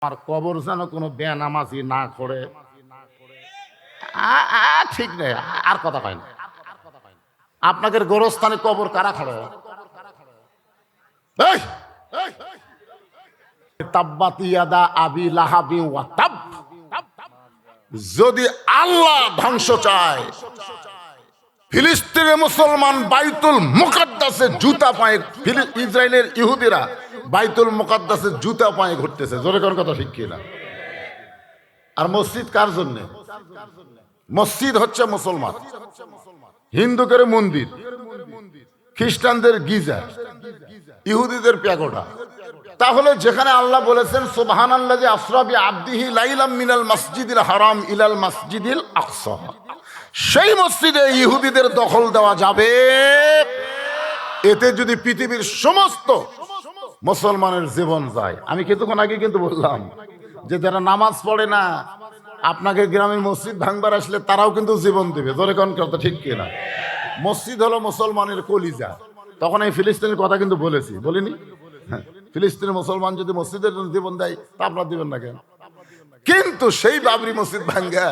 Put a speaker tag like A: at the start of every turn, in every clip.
A: আর কবর যেন কোনো বেনামাজি না করে। ঠিক নেই, আর কথা কয় না। আপনাদের গোরস্থানে কবর কারা খড়ে? যদি আল্লাহ ধ্বংস চায়, ফিলিস্তিনের মুসলমান বাইতুল মুকাদ্দাসে জুতা পায়ে, ইসরায়েলের ইহুদিরা বাইতুল মুকাদ্দাসে জুতা পায়ে ঘুরতেছে। জোরে কোন কথা ঠিক কিনা? আর মসজিদ কার জন্য? মসজিদ হচ্ছে মুসলমান, হিন্দুদের মন্দির, খ্রিস্টানদের গির্জা, ইহুদিদের প্যাগোডা। তাহলে যেখানে আল্লাহ বলেছেন সুবহানাল্লাযী আসরা বিআবদিহি লাইলাম মিনাল মাসজিদিল হারাম ইলাল মাসজিদিল আকসা, সেই মসজিদে ইহুদিদের দখল দেওয়া যাবে। এতে যদি পৃথিবীর সমস্ত মুসলমানের জীবন যায়। আমি কিছুক্ষণ আগে কিন্তু বললাম যে যারা নামাজ পড়ে না, আপনাকে গ্রামের মসজিদ ভাঙবার আসলে তারাও কিন্তু জীবন দেবে। ধরে কোন কথা ঠিক কিনা? মসজিদ হলো মুসলমানের কলিজা। তখন এই ফিলিস্তিনের কথা কিন্তু বলেছি, বলিনি? ফিলিস্তিনের মুসলমান যদি মসজিদের জন্য জীবন দেয় তা আপনার দিবেন না কেন? কিন্তু সেই বাবরি মসজিদ ভাঙ্গা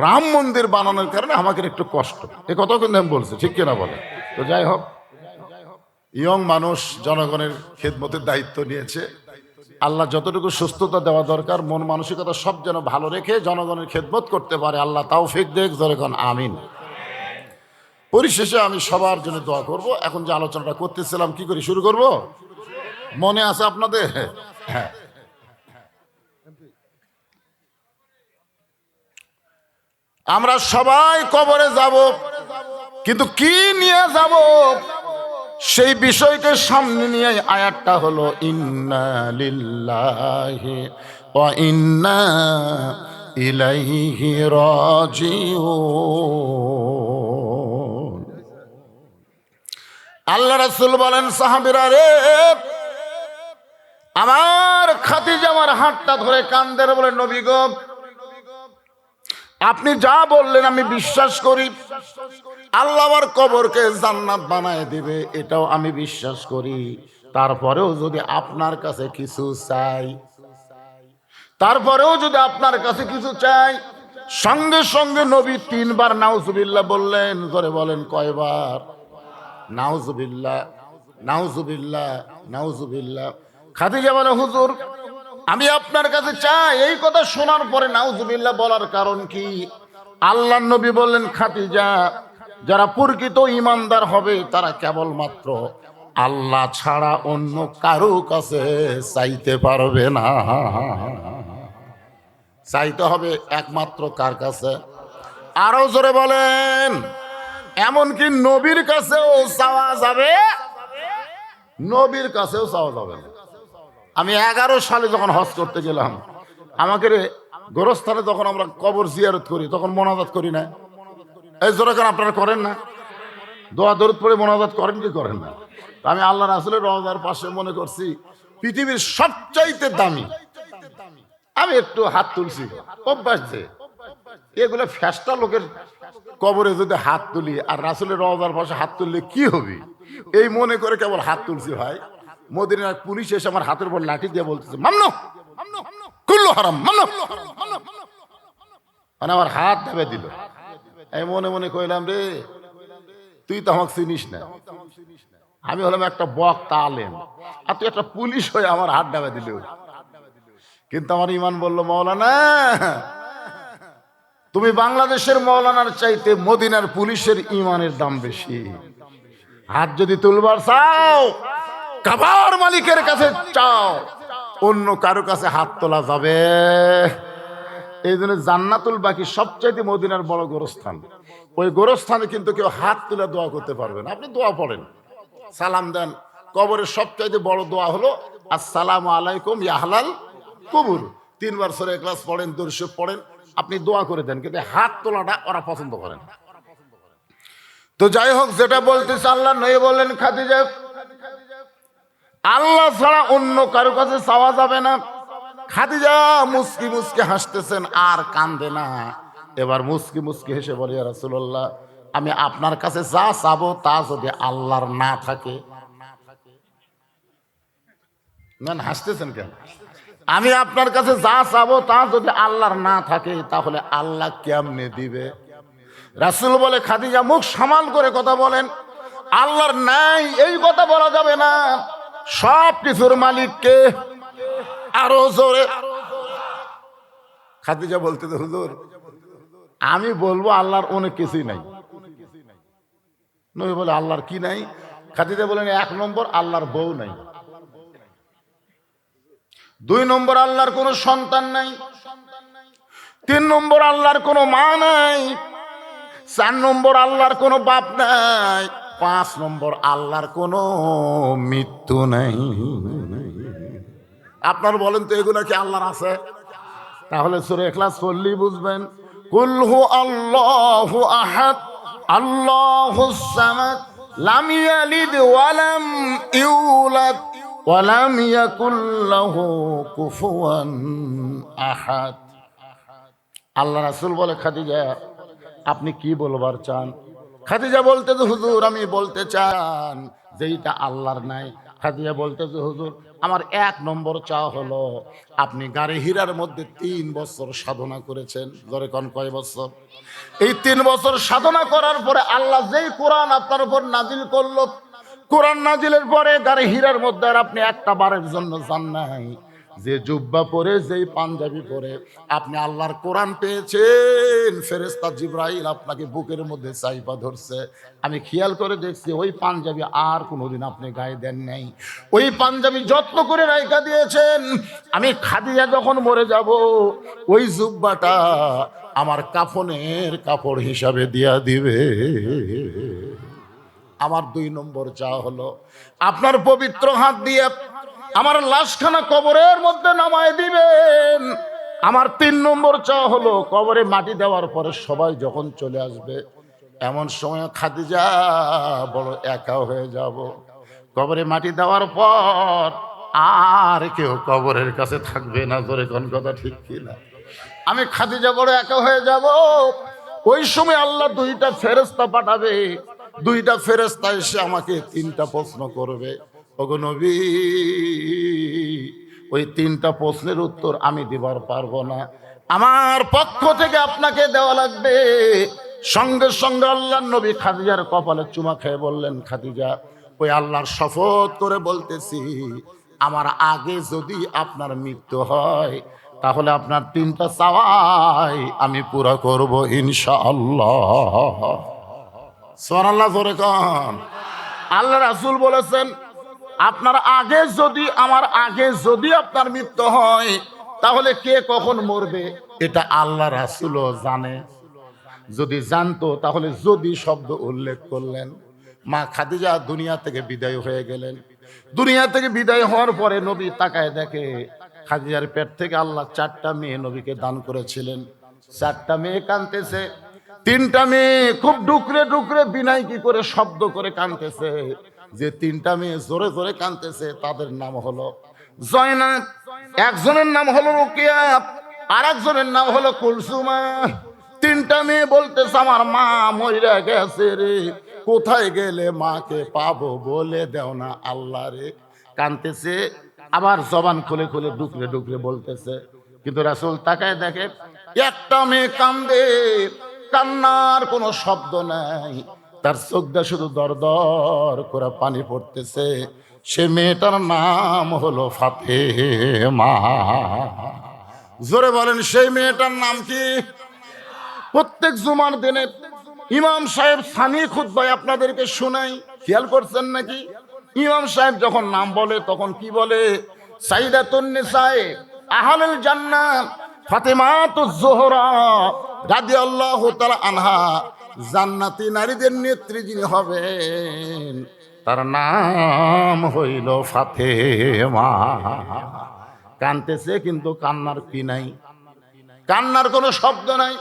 A: রাম মন্দির বানানোর কারণে আমাকে একটু কষ্ট, এ কথাও কিন্তু আমি বলছি, ঠিক কিনা বলে? তো যাই হোক, ইয়ং মানুষ জনগণের খেদমতের দায়িত্ব নিয়েছে। আল্লাহ যতটুকু সুস্থতা দেওয়া দরকার, মন মানসিকতা সব যেন ভালো রেখে জনগণের খেদমত করতে পারে। আল্লাহ তাওফিক দেখ, জোরেখন আমিন। পরিশেষে আমি সবার জন্য দোয়া করব। এখন যে আলোচনাটা করতেছিলাম, কি করে শুরু করব মনে আছে আপনাদের? হ্যাঁ, আমরা সবাই কবরে যাব, কিন্তু কি নিয়ে যাব সেই বিষয়কে সামনে নিয়ে আয়াতটা হলো ইন্না লিল্লাহি ওয়া ইন্না ইলাইহি রাজিউন। আল্লাহ রাসূল বলেন, সাহাবীরা রে, আমার খাদিজা আমার হাতটা ধরে কান্দের, বলে নবী গো, আপনি যা বললেন আমি বিশ্বাস করি। আল্লাহ আমার কবরকে জান্নাত বানায় দিবে, এটাও আমি বিশ্বাস করি। তারপরেও যদি আপনার কাছে কিছু চাই, তারপরেও যদি আপনার কাছে কিছু চাই। সঙ্গে সঙ্গে নবী 3 বার নাউজুবিল্লাহ বললেন। ধরে বলেন কয়বার? নাউজুবিল্লাহ, নাউজুবিল্লাহ, নাউজুবিল্লাহ। খাদিজা বলে, হুজুর আমি আপনার কাছে চাই। এই কথা শোনার পরে নাউজুবিল্লাহ বলার কারণ কি? আল্লাহর নবী বললেন, খাদিজা, যারা প্রকৃত ঈমানদার হবে তারা কেবলমাত্র আল্লাহ ছাড়া অন্য কারো কাছে চাইতে পারবে না। চাইতে হবে একমাত্র কার কাছে? আরো জোরে বলেন। এমনকি নবীর কাছেও চাওয়া যাবে, নবীর কাছেও চাওয়া যাবে না। আমি 11 সালে যখন হজ করতে গেলাম, আমাকে গোরস্থানে যখন আমরা কবর জিয়ারত করি তখন মোনাজাত করি না? এই জোরে কেন আপনারা করেন না? দোয়া দরুদ পড়ে মোনাজাত করেন কি করেন না? আমি আল্লাহ রাসূলের রওজার পাশে মনে করছি পৃথিবীর সবচাইতে দামি। আমি একটু হাত তুলছি, অভ্যাস যে এগুলো ফেস্টা লোকের কবরে যদি হাত তুলি আর রাসূলের রওজার পাশে হাত তুললে কি হবে, এই মনে করে কেবল হাত তুলছি। ভাই, মদিনার পুলিশ এসে আমার হাতের উপর লাঠি দিয়ে বলতেছে, মামনু কুল্লু হারাম, মামনু। মানে আমার হাত ধাবে দিল। আমি মনে মনে কইলাম, রে তুই তো আমাকে চিনিস না, আমি হলাম একটা বক্তা আলেম, আর তুই একটা পুলিশ হয়ে আমার হাত ধাবে দিল। কিন্তু আমার ইমান বললো, মাওলানা, তুমি বাংলাদেশের মাওলানার চাইতে মদিনার পুলিশের ইমানের দাম বেশি। হাত যদি তুলবার চাও কাবার মালিকের কাছে চাও, অন্য কারো কাছে হাত তোলা যাবে। এই জন্য জান্নাতুল বাকি সবচাইতে মদিনার বড় গোরস্থান। ওই গোরস্থানে কিন্তু কেউ হাত তুলে দোয়া করতে পারবে না। আপনি দোয়া পড়েন, সালাম দেন। কবরের সবচাইতে বড় দোয়া হলো আসসালামু আলাইকুম ইয়া আহলাল কবর। 3 বার সূরা ইখলাস পড়েন, দরুদ শরীফ পড়েন, আপনি দোয়া করে দেন, কিন্তু হাত তোলাটা ওরা পছন্দ করেন। তো যাই হোক, যেটা বলতেছে, আল্লাহ নবী বললেন, খাদিজা, আল্লাহ ছাড়া অন্য কারো কাছে চাওয়া যাবে না। খাদিজা মুস্কি মুস্কি হাসতেছেন আর কান্দে না। এবার মুস্কি মুস্কি হেসে বলে, ইয়া রাসূলুল্লাহ, আমি আপনার কাছে যা চাবো তা যদি আল্লাহর না থাকে। না, হাসতেছেন কেন? আমি আপনার কাছে যা চাবো তা যদি আল্লাহর না থাকে তাহলে আল্লাহ কেমনে দিবে? রাসূল বলে, খাদিজা মুখ সামাল করে কথা বলেন, আল্লাহর নাই এই কথা বলা যাবে না। সব কিছুর মালিককে। আরো জোরে। খাদিজা বলতে, হুজুর আমি বলবো আল্লাহর অনেক কিছুই নাই। নবী বলে, আল্লাহর কি নাই? খাদিজা বলেন, 1 নম্বর আল্লাহর বউ নাই, 2 নম্বর আল্লাহর কোনো সন্তান নাই, 3 নম্বর আল্লাহর কোনো মা নাই, 4 নম্বর আল্লাহর কোনো বাপ নাই, 5 নম্বর আল্লাহর কোনো মৃত্যু নাই। আপনার বলেন তো এগুলা কি আল্লাহর আছে? তাহলে সূরা ইখলাস পড়লেই বুঝবেন। কুল হু আল্লাহু আহাদ আল্লাহুস সামাদ লাম ইয়ালিদ ওয়া লাম ইউলাদ ওয়া লাম ইয়াকুল লাহু কুফুয়ান আহাদ। আল্লাহ রাসূল বলে, খাদিজা আপনি কি বলবার চান? খাদিজা বলতেছে, হুজুর আমি বলতে চান যেটা আল্লাহর নাই। খাদিজা বলতেছে, হুজুর আমার 1 নম্বর চাওয়া হলো আপনি গারে হীরার মধ্যে 3 বছর সাধনা করেছেন। ধরে কোন কয় বছর? এই 3 বছর সাধনা করার পরে আল্লাহ যেই কোরআন আপনার উপর নাজিল করলো, কোরআন নাজিলের পরে গারে হীরার মধ্যে আর আপনি একটা বারের জন্য যান নাই। যে জুব্বা পরে, যেই পাঞ্জাবি পরে আপনি আল্লাহর কোরআন পেয়েছেন, ফেরেশতা জিবরাইল আপনাকে বুকের মধ্যে চাইপা ধরছে। আমি খেয়াল করে দেখছি ওই পাঞ্জাবি আর কোনোদিন আপনি গায়ে দেন নাই, ওই পাঞ্জাবি যত্ন করে রাইখা দিয়েছেন। আমি খাদিজা যখন মরে যাব ওই জুব্বাটা আমার কাফনের কাপড় হিসাবে দিয়া দিবে। আমার 2 নম্বর চাওয়া হলো আপনার পবিত্র হাত দিয়ে আমার লাশখানা কবরের মধ্যে নামায় দিবেন। আমার 3 নম্বর চাওয়া হলো কবরে মাটি দেওয়ার পরে সবাই যখন চলে আসবে এমন সময় খাদিজা বড় একা হয়ে যাব। কবরে মাটি দেওয়ার পর আর কেউ কবরের কাছে থাকবে না। জোরে কোন কথা ঠিক কিনা? আমি খাদিজা বড় একা হয়ে যাব। ওই সময় আল্লাহ 2টা ফেরেশতা পাঠাবে। 2টা ফেরেশতা এসে আমাকে 3টা প্রশ্ন করবে। ওগো নবী, ওই 3টা প্রশ্নের উত্তর আমি দিবার পারবো না, আমার পক্ষ থেকে আপনাকে দেওয়া লাগবে। সঙ্গে সঙ্গে আল্লাহর নবী খাদিজার কপালে চুমা খেয়ে বললেন, খাদিজা ওই আল্লাহর শপথ করে বলতেছি আমার আগে যদি আপনার মৃত্যু হয় তাহলে আপনার 3টা চাওয়াই আমি পুরা করব ইনশাআল্লাহ। সুবহানাল্লাহ জোরে কোন। আল্লাহ রাসূল বলেছেন আপনার আগে যদি, আমার আগে যদি আপনার মৃত্যু হয় তাহলে কে কখন মরবে এটা আল্লাহ রাসূলও জানে। যদি জানতো তাহলে যদি শব্দ উল্লেখ করলেন। মা খাদিজা দুনিয়া থেকে বিদায় হয়ে গেলেন। দুনিয়া থেকে বিদায় হওয়ার পরে নবী তাকায় দেখে খাদিজার পেট থেকে আল্লাহ 4টা মেয়ে নবীকে দান করেছিলেন। 4টা মেয়ে কাঁদতেছে। 3টা মেয়ে খুব ডুকরে ডুকরে বিনাই কি করে শব্দ করে কাঁদতেছে। যে 3টা মেয়ে জোরে জোরে কাঁদতেছে তাদের নাম হলো জয়নাব, একজনের নাম হলো রুকিয়া, আর একজনের নাম হলো কুলসুমা। 3টা মেয়ে বলতেছে আমার মা মইরা গেছে রে, কোথায় গেলে মাকে পাবো বলে দেও না আল্লাহ রে। কাঁদতেছে, আবার জবান খুলে খুলে ডুকরে ডুকরে বলতেছে। কিন্তু রাসূল তাকায় দেখে একটা মেয়ে কান্দে, কান্নার কোনো শব্দ নাই, তার চোখটা শুধু দর দর করে পানি পড়তেছে। সে মেয়েটার নাম হলো ফাতেমা। জোরে বলেন সেই মেয়েটার নাম কি? প্রত্যেক জুমার দিনে ইমাম সাহেব সানি খুতবায় আপনাদেরকে শোনাই, খেয়াল করছেন নাকি? ইমাম সাহেব যখন নাম বলে তখন কি বলে? সাইয়্যিদাতুন নিসায়ে আহলুল জান্নাহ ফাতেমাতুজ জোহরা রাদিয়াল্লাহু তাআলা আনহা, জান্নাতি নারীদের নেত্রী যিনি হবেন তার নাম হইল ফাতেমা। কানতেছে কিন্তু কান্নার কি নাই, কান্নার কোনো শব্দ নাই।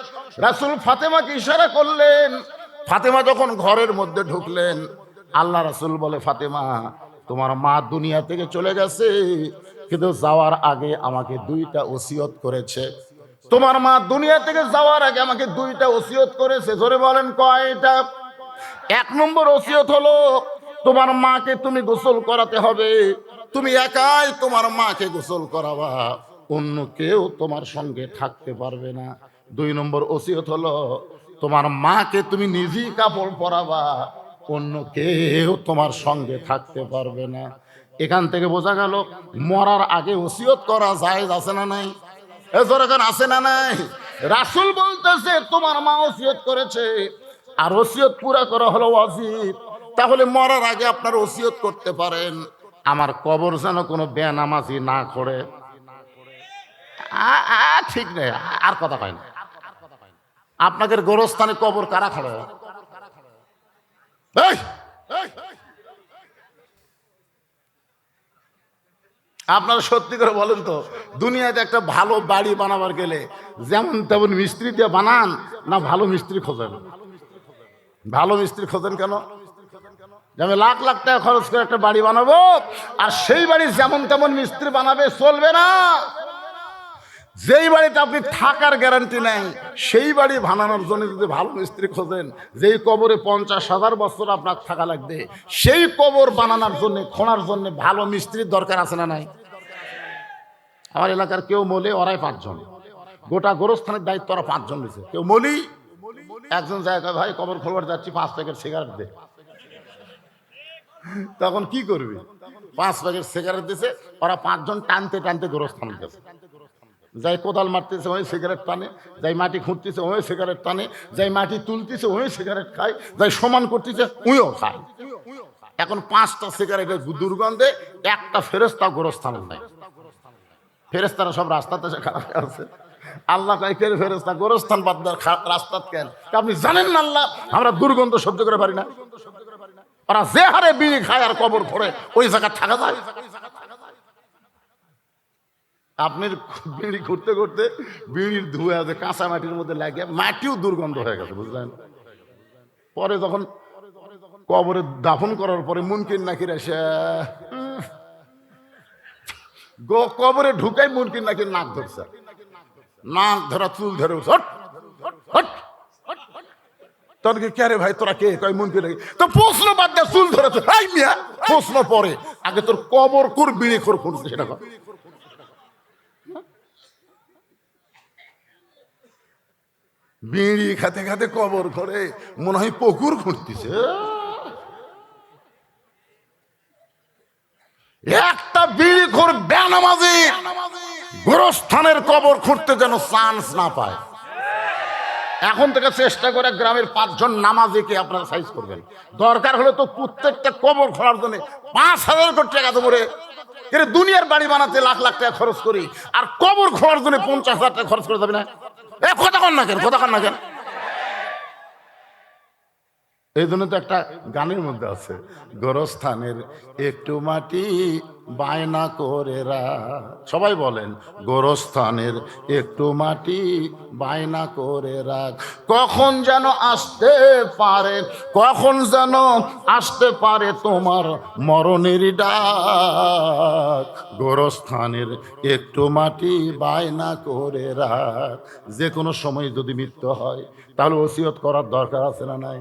A: রাসূল ফাতেমাকে ইশারা করলেন। ফাতেমা যখন ঘরের মধ্যে ঢুকলেন আল্লাহ রাসূল বলে, ফাতেমা তোমার মা দুনিয়া থেকে চলে গেছে কিন্তু যাওয়ার আগে আমাকে 2টা ওসিয়ত করেছে। তোমার মা দুনিয়া থেকে যাওয়ার আগে আমাকে 2টা ওসিয়ত করেছে। জোরে বলেন কয়টা? 1 নম্বর ওসিয়ত হলো তোমার মাকে তুমি গোসল করাতে হবে, তুমি একাই তোমার মাকে গোসল করাবা। অন্য কেউ তোমার সঙ্গে থাকতে পারবে না। 2 নম্বর ওসিয়ত হলো তোমার মাকে তুমি নিজেই কাপড় পরাবা, অন্য কেউ তোমার সঙ্গে থাকতে পারবে না। এখান থেকে বোঝা গেল মরার আগে ওসিয়ত করা জায়েজ আছে না নাই? এজরকান আছে না নাই? রাসূল বলতেছে তোমার মা ওসিয়ত করেছে, আর ওসিয়ত পুরা করা হলো ওয়াজিব। তাহলে মরার আগে আপনার ওসিয়ত করতে পারেন, আমার কবর যেন কোনো বেনামাজি না করে। ঠিক নেই, আর কথা কয় না। আপনাদের গোরস্থানে কবর কারা খাড়ে? আপনারা সত্যি করে বলেন তো, দুনিয়াতে একটা ভালো বাড়ি বানাবার গেলে যেমন তেমন মিস্ত্রি দিয়ে বানান না ভালো মিস্ত্রি খোঁজেন? ভালো মিস্ত্রি খোঁজেন কেন? যে আমি লাখ লাখ টাকা খরচ করে একটা বাড়ি বানাবো, আর সেই বাড়ি যেমন তেমন মিস্ত্রি বানাবে চলবে না। যেই বাড়িতে আপনি থাকার গ্যারান্টি নেই, সেই বাড়ি বানানোর জন্য যদি ভালো মিস্ত্রি খোঁজেন, যেই কবরে 50,000 বছর আপনার থাকা লাগবে, সেই কবর বানানোর জন্য খোঁড়ার জন্য ভালো মিস্ত্রির দরকার আছে না নাই? আমার এলাকার কেউ মলে ওরাই 5 জন, গোটা গোরস্থানের দায়িত্ব ওরা 5 জন দিয়েছে। কেউ মলি, একজন জায়গায় ভাই কবর খোলবার যাচ্ছি, 5 প্যাকেট সিগারেট দে। তখন কি করবি? 5 প্যাকেট সিগারেট দিছে, ওরা 5 জন টানতে টানতে গোরস্থান গেছে। যাই কোদাল মারতেছে ওই সিগারেট টানে, যাই মাটি খুঁড়তেছে ওই সিগারেট টানে, যাই মাটি তুলতেছে ওই সিগারেট খায়, যাই সমান করতেছে উইও খায়। এখন 5টা সিগারেটের দুর্গন্ধে একটা ফেরেশতা গোরস্থানে নাই। ফেরেশতারা সব রাস্তাতে খারাপ আছে। আল্লাহ কয় কে ফেরেশতা গোরস্থান বাদ দেওয়ার রাস্তাত কেন? আপনি জানেন না আল্লাহ আমরা দুর্গন্ধ সহ্য করে পারি না। ওরা যে হারে বিড়ি খায় আর কবর খোঁড়ে, ওই জায়গা থাকা যায়? আপনি বিড়ি ঘুরতে ঘুরতে বিড়ির ধুয়ে আছে কাঁচা মাটির মধ্যে লাগে, মাটিও দুর্গন্ধ হয়ে গেছে, বুঝলেন? পরে যখন কবরে দাফন করার পরে মুনকির নাকির এসে কবরে ঢুকাই মুনকির নাকির নাক ধরছে, নাক ধরা চুল ধরে তোকে কে রে ভাই, তোরা কে? কয় মুনকির নাকি। তো প্রশ্ন বাদ দিয়ে চুল ধরেছে, প্রশ্ন পরে আগে তোর কবর কোর বিড়ি খোর খুঁজছে সেটা কর। বিড়ি খাতে খাতে কবর করে মনে হয় পুকুর খুঁড়তেছে। একটা বিড়ি খোর বেনামাজি গোরস্থানের কবর খুঁড়তে যেন চান্স না পায়। এখন থেকে চেষ্টা করে গ্রামের 5 জন নামাজিকে আপনারা সাইজ করবেন। দরকার হলে তো প্রত্যেকটা কবর খোঁড়ার জন্য 5,000 কোটি টাকা তো করে দুনিয়ার বাড়ি বানাতে লাখ লাখ টাকা খরচ করি, আর কবর খোঁড়ার জন্য 50,000 টাকা খরচ করে যাবে না? কথা কন না কেন, কথা কন না কেন? এই জন্য তো একটা গানের মধ্যে আছে, গোরস্থানের একটু মাটি বায়না করে রাখ। সবাই বলেন গোরস্থানের একটু মাটি বায়না করে রাখ, কখন যেন আসতে পারে, কখন যেন আসতে পারে তোমার মরণের ডাক। গোরস্থানের একটু মাটি বায়না করে রাখ। যে কোনো সময় যদি মৃত্যু হয় তাহলে ওসিয়ত করার দরকার আছে না নাই?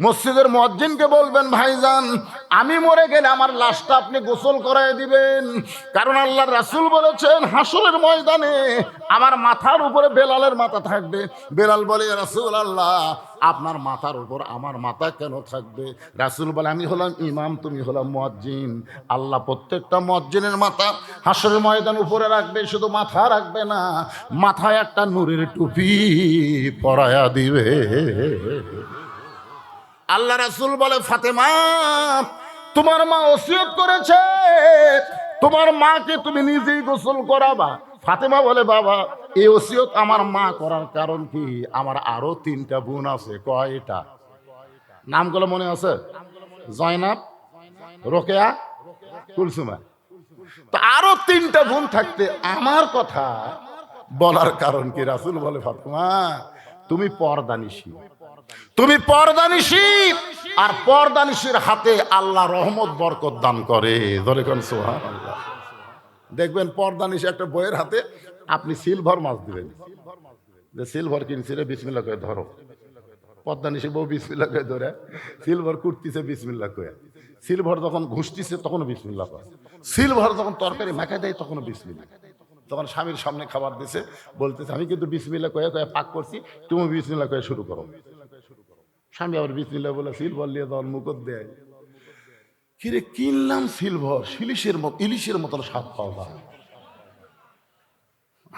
A: মসজিদের মুয়াজ্জিনকে বলবেন ভাইজান আমি মরে গেলে আমার লাশটা আপনি গোসল করায় দিবেন, কারণ আল্লাহর রাসূল বলেছেন হাসরের ময়দানে আমার মাথার উপরে বেলালের মাথা থাকবে। বেলাল বলে ইয়া রাসূলুল্লাহ আপনার মাথার উপর আমার মাথা কেন থাকবে? রাসূল বলে আমি হলাম ইমাম, তুমি হলাম মুয়াজ্জিন। আল্লাহ প্রত্যেকটা মুয়াজ্জিনের মাথা হাসরের ময়দান উপরে রাখবে, শুধু মাথা রাখবে না, মাথায় একটা নূরের টুপি পরায়া দিবে। আল্লাহ রাসূল বলে ফাতেমা তোমার মা ওসিয়ত করেছে, তোমার মাকে তুমি নিজেই গোসল করাবা। ফাতেমা বলে বাবা এই ওসিয়ত আমার মা করার কারণ কি? আমার আরো 3টা বোন আছে। কয়টা? নামগুলো মনে আছে? জয়নাব, রোকেয়া, কুলসুমা। তো আরো 3টা বোন থাকতে আমার কথা বলার কারণ কি? রাসূল বলে ফাতেমা তুমি পর্দানিশী, তুমি পর্দানিশী, আর পর্দানিশীর হাতে আল্লাহ রহমত বরকত দান করে। ধরে কোন সুবহানাল্লাহ। দেখবেন পর্দানিশী একটা বইয়ের হাতে আপনি সিলভার মাছ দিবেন, যে সিলভার কিনছি রে বিসমিল্লাহ করে ধরো। পর্দানিশী বউ বিসমিল্লাহ করে ধরে সিলভার কুটতিছে বিসমিল্লাহ করে, সিলভার যখন ঘুষতিছে তখনও বিসমিল্লাহ করে, সিলভার যখন তরকারি মাখা দেয় তখনও বিসমিল্লাহ। তখন স্বামীর সামনে খাবার দিছে, বলতেছে আমি কিন্তু বিসমিল্লাহ কয়ে কয়ে পাক করছি, তুমি বিসমিল্লাহ কয়ে শুরু করো। স্বামী আবার বিসমিল্লাহ বলে সিলভার নিয়ে তখন মুখত দেয়। কিরে কিনলাম সিলভার, ইলিশের মতন স্বাদ পাওয়া যায়।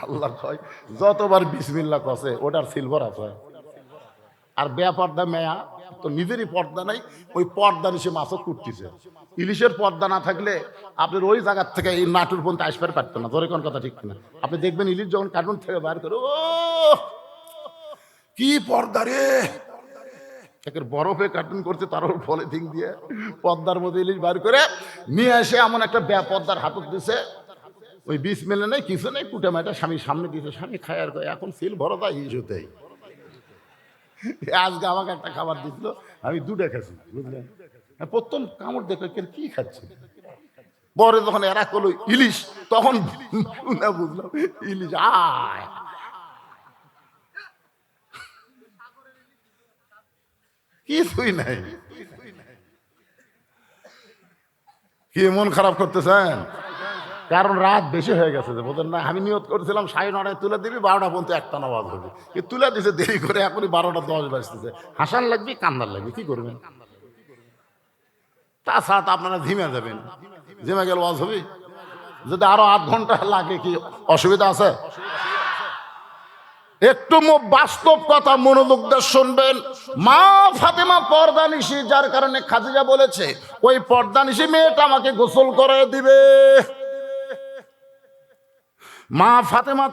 A: আল্লাহ কয় যতবার বিসমিল্লাহ কষে ওটার সিলভার আছে। আর বেপর্দা মেয়া তো নিজেরই পর্দা নাই, ওই পর্দা নিচে মাছও কুটতেছে। ইলিশের পর্দা না থাকলে আপনার ওই জায়গার থেকে এই নাটুর পর্যন্ত আসবার পারতো না। ধরে কোন কথা ঠিক কিনা? আপনি দেখবেন ইলিশ যখন কার্টুন থেকে বার করে, ও কি পর্দা রে, একের বরফে কার্টুন করছে, তার উপর পলিথিন দিয়ে পর্দার মধ্যে ইলিশ বার করে নিয়ে এসে এমন একটা বেপর্দার হাতত দিছে, ওই বিসমিল্লাহ নেই কিছু নেই, কুটে মাটা স্বামীর সামনে দিয়েছে। স্বামী খায় আর কয় এখন সিল ভরো তা ইলিশ হতেই। আজকে আমাকে একটা খাবার দিছিল, আমি দুটা খাচ্ছি, বুঝলেন? প্রথম কামড় দেখে কি খাচ্ছি, পরে যখন এরা করলো ইলিশ, তখন বুঝলাম ইলিশ। আয় কিছুই নাই। কি মন খারাপ করতেছেন? কারণ রাত বেশি হয়ে গেছে, বোঝেন না? আমি নিয়ত করেছিলাম 9:30 তুলে দিবি, 12টা পর্যন্ত একটা নামাজ হবে, তুলে দিছে দেরি করে, এখনই 12:10 বাজতেছে। হাসান লাগবে কান্দার লাগবে, কি করবেন? তাছাড়া তো আপনারা ঝিমে যাবেন, ঝিমে গেলে ওয়াজ হবে। যদি আরো 8 ঘন্টা লাগে কি অসুবিধা আছে? একটু বাস্তব কথা মনোযোগ দিয়ে শুনবেন। মা ফাতেমা পর্দানিশী, যার কারণে খাদিজা বলেছে ওই পর্দানিশী মেয়েটা আমাকে গোসল করে দিবে। মা ফাতেমা